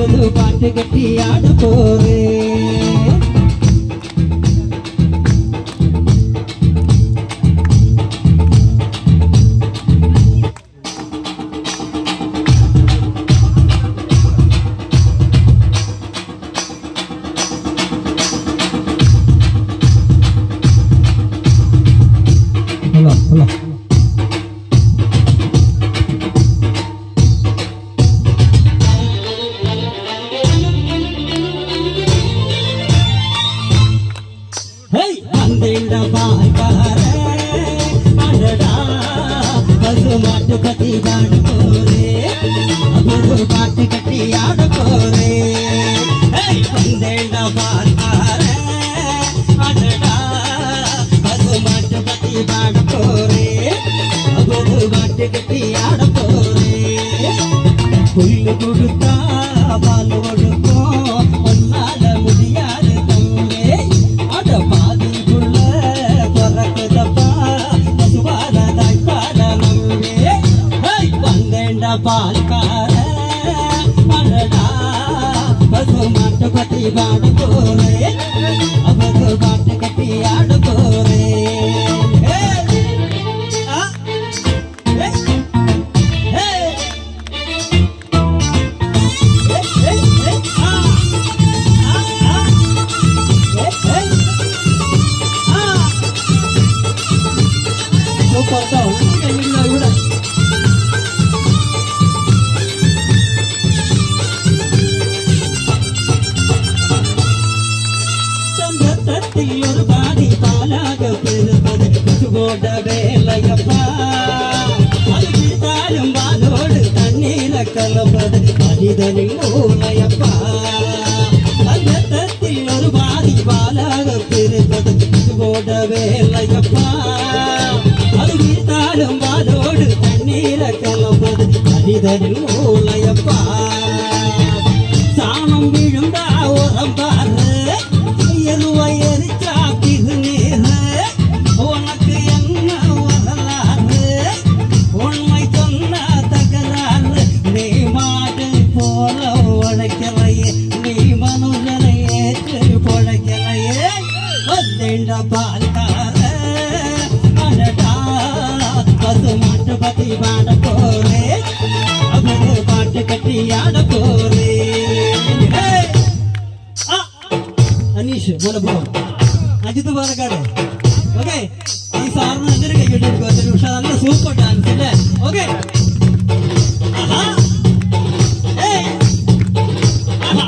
புது பாட்டு கட்டி ஆட போறேன். மாட்டு கட்டி ஆட போறேன். புது பாட்டு கட்டி ஆட போறேன். வந்தேண்டா பாரு அடடா பசு மாட்டு கட்டி ஆட போறேன். புது பாட்டு கட்டி ஆட போறேன். புல்லு கொடுத்தா பால் கொடுக்கும் ஒன்னால முடியாது தம்பே. அட பாதிக்குள்ள பிறக்குதப்பா பசுவால தாய்ப்பால நம்பே. வந்தேண்டா பால்கார அடடா பசு மாட்டு கட்டி ஆட போறேன். புது பாட்டு கட்டி ஆட போறேன். ஒரு பாதி பாலாக பெறுவது பசுவோட வேலையப்பா. அது விட்டாலும் வாலோடு தண்ணீர கலப்பது மனிதனின் மூளையப்பா. தங்கத்தில் ஒரு பாதி பாலாக பெறுவது பசுவோட வேலையப்பா. அது விட்டாலும் வாலோடு தண்ணீர கலப்பது மனிதனின் மூளையப்பா. சாணம் விழுந்தா உரம் பாரு எரிச்சா பிது நீரு. உனக்கு என்ன வரலாறு உண்மை சொன்ன தகராறு. நீ மாடு போல உழைக்கலையே நீ மனுஷனை ஏற்று பொழைக்கலையே. வந்தேண்டா பால்கார அடடா பசு மாட்டு பத்தி பாட போறேன். புது பாட்டு கட்டி ஆட போறேன். अनीश बोला बोलो अजित बारकाडे ओके ಈ ಸಾರನ ಅಂದ್ರೆ ಕೈ ಹಿಡಿದು ಉಷಾರಲ್ಲ ಸೂಪರ್ ಡ್ಯಾನ್ಸ್ ಇದೆ ಓಕೆ ಆಹಾ ಏ ಆಹಾ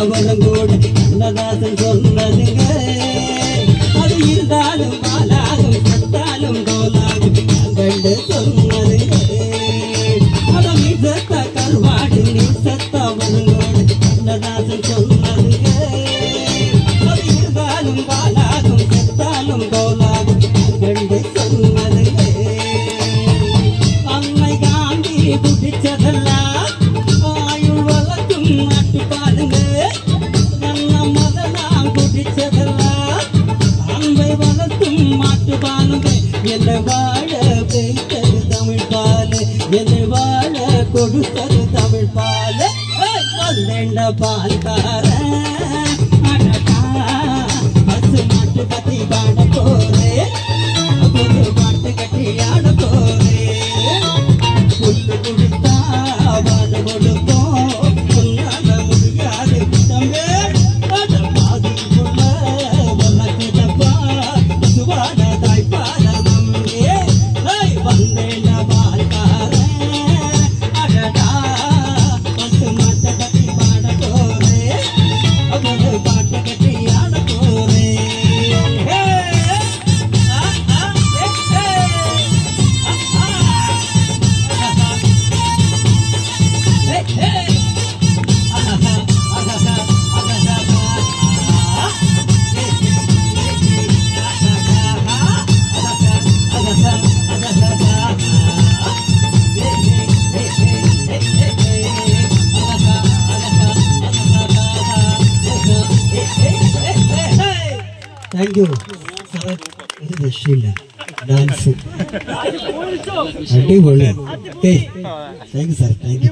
அவனோடு கண்ணதாசன் சொன்னதுங்க. அது இருந்தாலும் பாலாகும் சத்தாலும் கோலாகும் கண்டு சொன்னதுங்க. அவன் நீ சத்த கருவாடு நீ சத்த அவனோடு கண்ணதாசன் சொன்னதுங்க. அது இருந்தாலும் பாலாகும் சத்தாலும் கோலாகும் கண்டு சொன்னதுங்க. அன்னை காந்தி குடிச்சதெல்லாம் ஆயுள் வளர்க்கும் நாட்டு பாருங்க. அன்பை வளர்க்கும் மாட்டு பாலுங்க. என்னை வாழ வைத்தது தமிழ் பாலு. என்னை வாழ கொடுத்தது தமிழ் பாலு. வந்தேண்ட பால்கார அடடா பசு மாட்டு கட்டி பாட போறேன். புது பாட்டு கட்டி ஆட போறேன். புல்லு கொடுத்தா வாழ கொடுத்தோம் உன்னால முடியாது தம்பே. താങ്ക് യു സാറേ. ഒരു രക്ഷയില്ല, ഡാൻസ് അടിപൊളി. Thank you sir, thank you.